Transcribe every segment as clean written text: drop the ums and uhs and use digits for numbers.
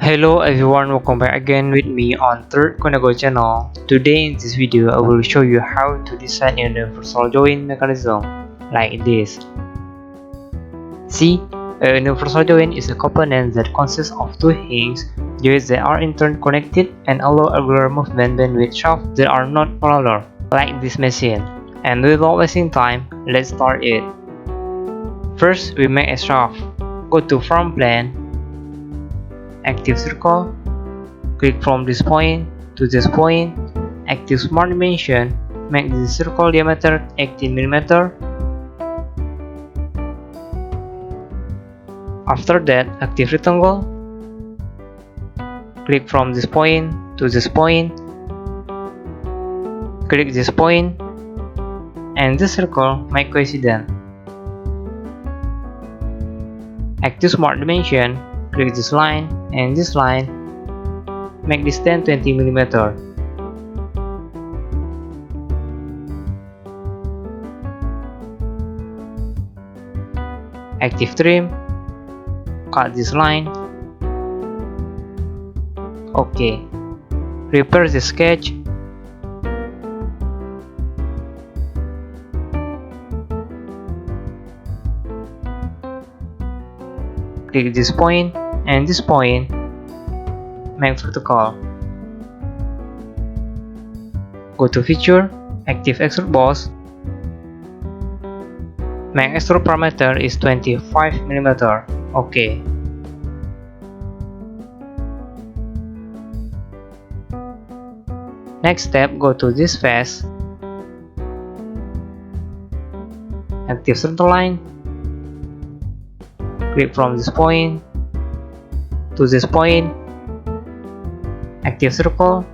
Hello everyone, welcome back again with me on third Koniago channel. Today in this video I will show you how to design a universal join mechanism like this. See, a universal join is a component that consists of two hinges joints that are in turn connected and allow regular movement with shafts that are not parallel, like this machine. And without wasting time, let's start it. First, we make a shaft. Go to front plane, active circle, click from this point to this point, active smart dimension, make the circle diameter 18 mm. After that, active rectangle, click from this point to this point, click this point, and this circle make coincident. Active smart dimension, click this line and this line, make distance 20 mm. Active trim, cut this line. OK. Prepare the sketch. Click this point and this point, make vertical. Go to feature, active extrude boss, make extrude parameter is 25 mm. OK. Next step, go to this face, active center line, click from this point to this point, active circle,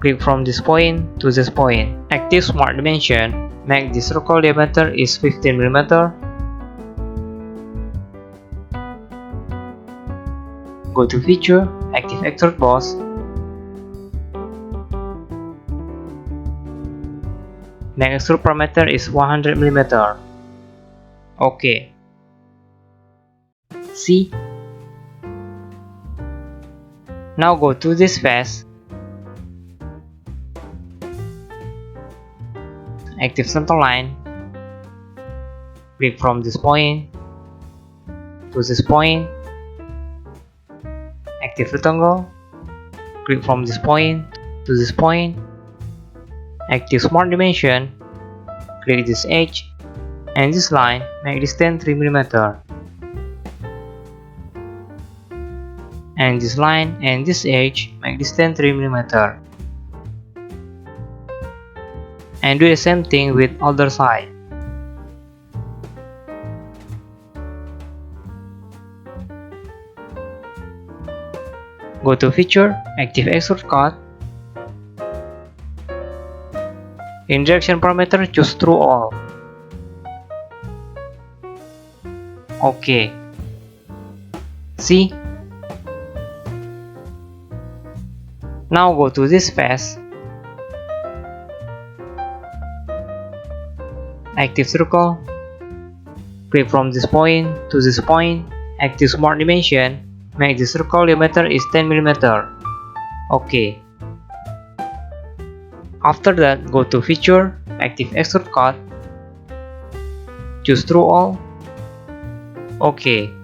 click from this point to this point, active smart dimension, make the circle diameter is 15 mm. Go to feature, active extrude boss, make extrude parameter is 100 mm. OK. See? Now go to this face, active center line, click from this point to this point, active rectangle, click from this point to this point, active smart dimension, click this edge and this line, make distance 3 mm. And this line and this edge, make distance 3 mm. And do the same thing with other side. Go to feature, active extrude cut. In direction parameter, choose through all. OK. See? Now go to this face, active circle, click from this point to this point, active smart dimension, make the circle diameter is 10 mm. OK. After that, go to feature, active extrude cut, choose through all. OK.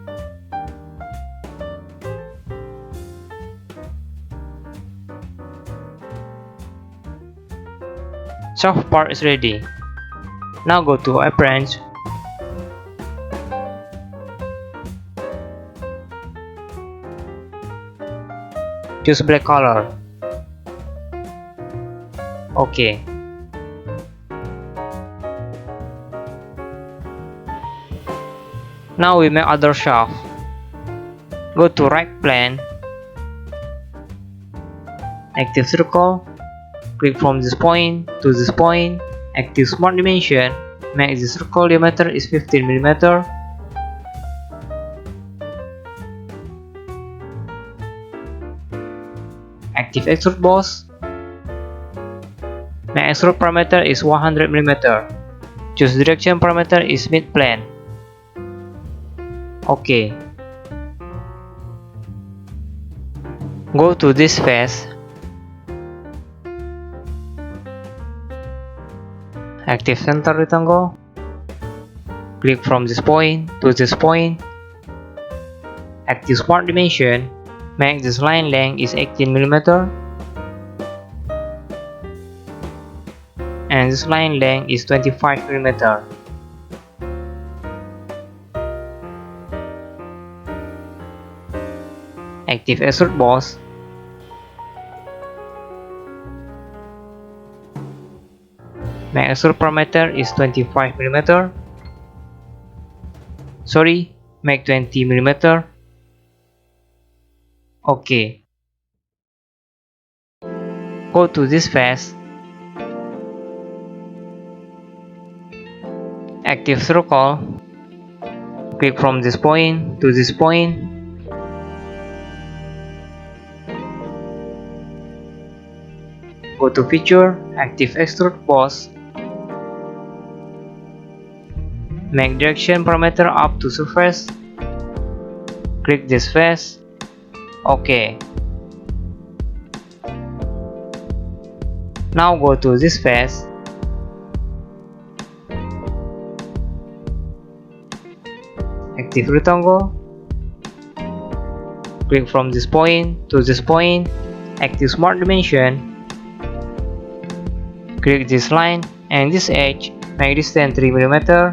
Shaft part is ready. Now go to appearance, choose black color. OK. Now we make other shaft. Go to right plane, active circle, click from this point to this point, active smart dimension, make the circle diameter is 15 mm. Active extrude boss, make extrude parameter is 100 mm. Choose direction parameter is mid plane. OK. Go to this phase. Active center rectangle. Click from this point to this point. Active smart dimension. Make this line length is 18 mm and this line length is 25 mm. Active extrude boss. My extrude parameter is 25 mm. Sorry, make 20 mm. Okay. Go to this phase. Active circle. Click from this point to this point. Go to feature, active extrude boss. Make direction parameter up to surface. Click this face. OK. Now go to this face. Active rectangle. Click from this point to this point. Active smart dimension. Click this line and this edge. Make distance 3 mm.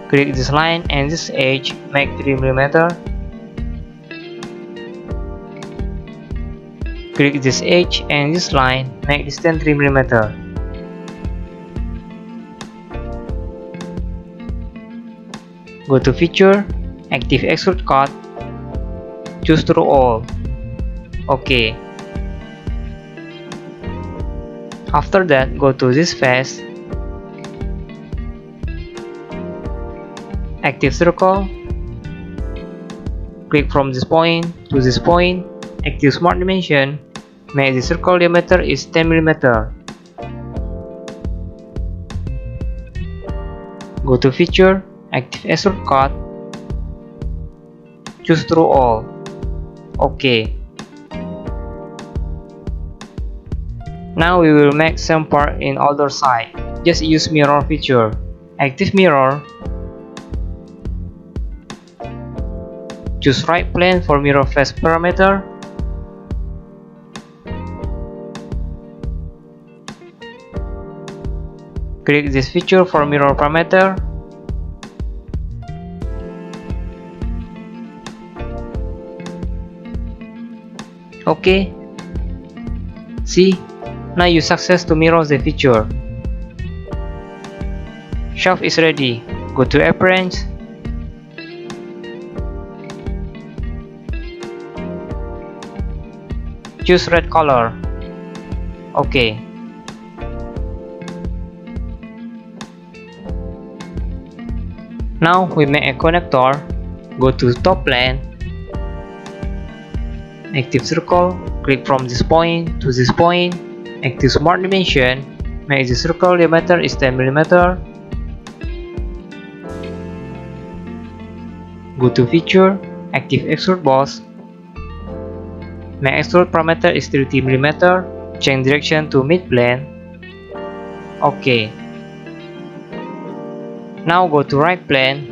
Click this line and this edge. Make 3 mm. Click this edge and this line. Make distance 3 mm. Go to feature, active extrude cut, choose through all. OK. After that, go to this face, active circle, click from this point to this point, active smart dimension, make the circle diameter is 10 mm. Go to feature, active extrude cut, choose through all. OK. Now we will make some part in other side. Just use mirror feature. Active mirror. Choose right plane for mirror face parameter. Click this feature for mirror parameter. OK. See? Now you success to mirror the feature. Shaft is ready. Go to appearance. Choose red color. OK. Now we make a connector. Go to top plane. Active circle. Click from this point to this point. Active smart dimension. Make the circle diameter is 10 mm. Go to feature, active extrude boss. Make extrude parameter is 30 mm. Change direction to mid plane. OK. Now go to right plane.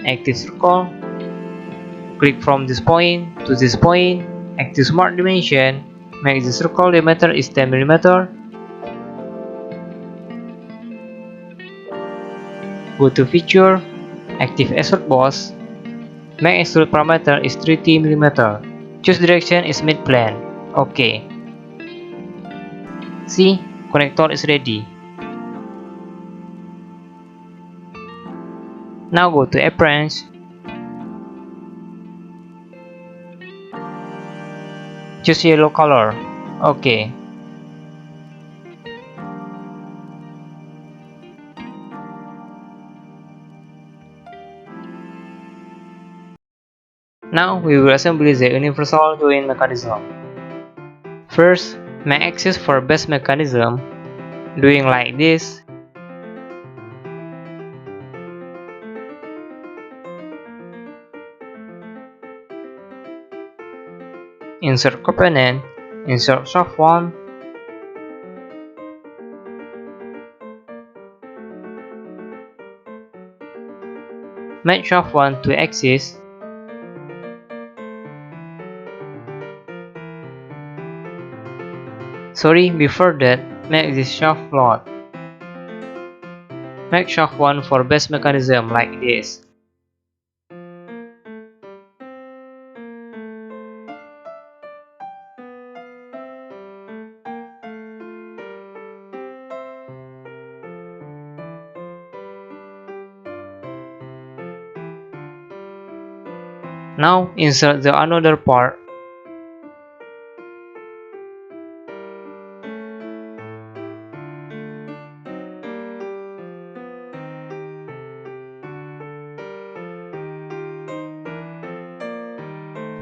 Active circle. Click from this point to this point. Active smart dimension. Make the circle diameter is 10 mm. Go to feature, active extrude boss. Make extrude parameter is 30 mm. Choose direction is mid plane. OK. See, connector is ready. Now go to appearance. Choose yellow color. OK. Now we will assemble the universal joint mechanism. First, make axis for base mechanism. Doing like this. insert component, insert shaft 1, make shaft 1 to axis, before that, make this shaft float. Make shaft 1 for base mechanism like this. Now insert the another part.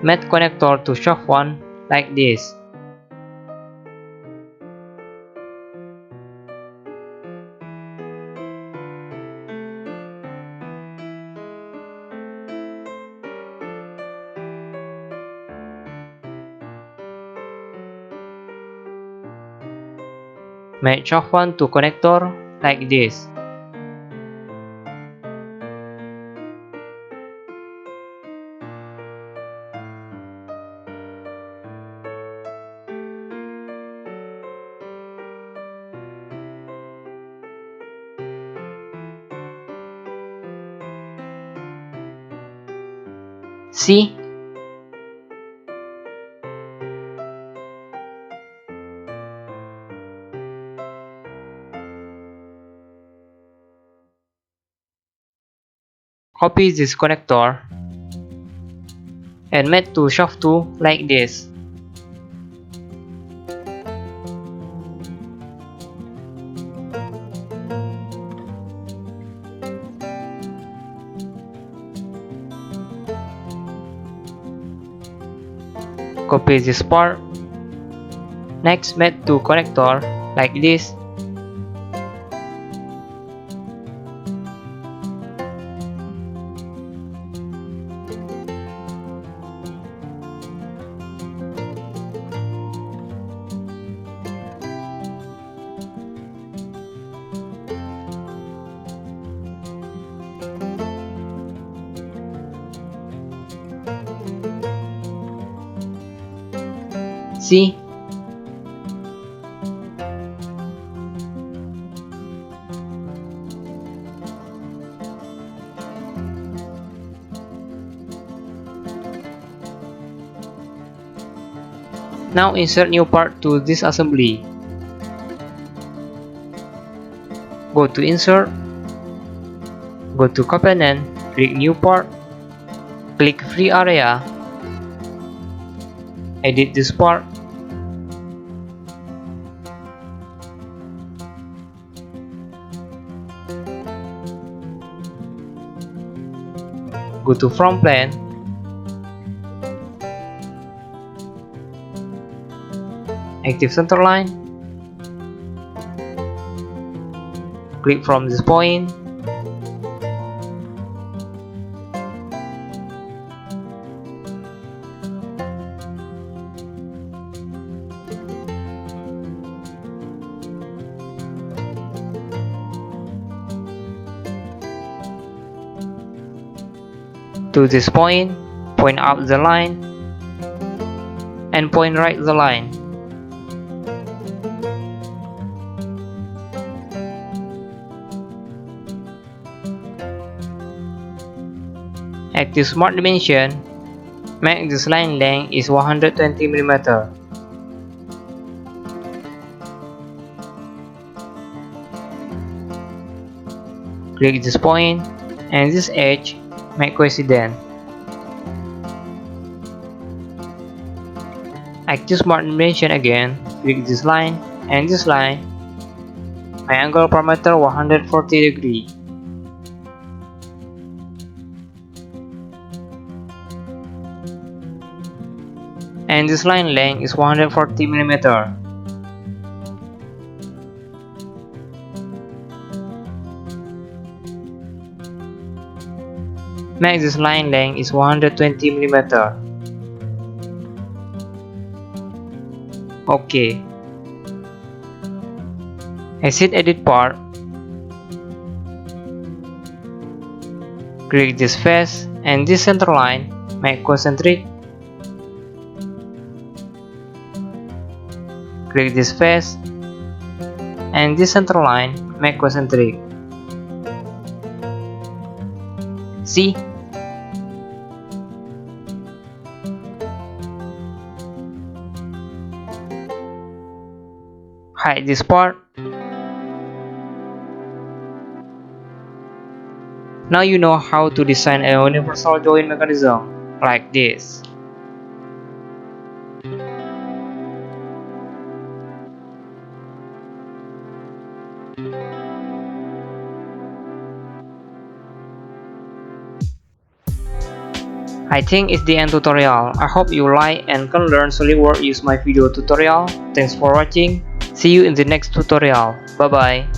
Make connector to shaft 1 like this. Make shaft 1 to connector like this. See? Copy this connector and make to shaft 2 like this. Copy this part. Next, make to connector like this. See? Now insert new part to this assembly. Go to insert, go to component, click new part, click free area, edit this part, go to front plane, active center line, click from this point, to this point, point up the line, and point right the line. Active Smart Dimension, make this line length is 120 mm. Click this point and this edge, make coincident. Active Smart Dimension again, click this line and this line, make angle parameter 140 degree. And this line length is 140 mm. Make this line length is 120 mm. Okay. Exit edit part. Click this face and this center line, make concentric. Click this face and this center line, make concentric. See? Hide this part. Now you know how to design a universal join mechanism like this. I think it's the end tutorial. I hope you like and can learn Solidworks use my video tutorial. Thanks for watching. See you in the next tutorial. Bye bye.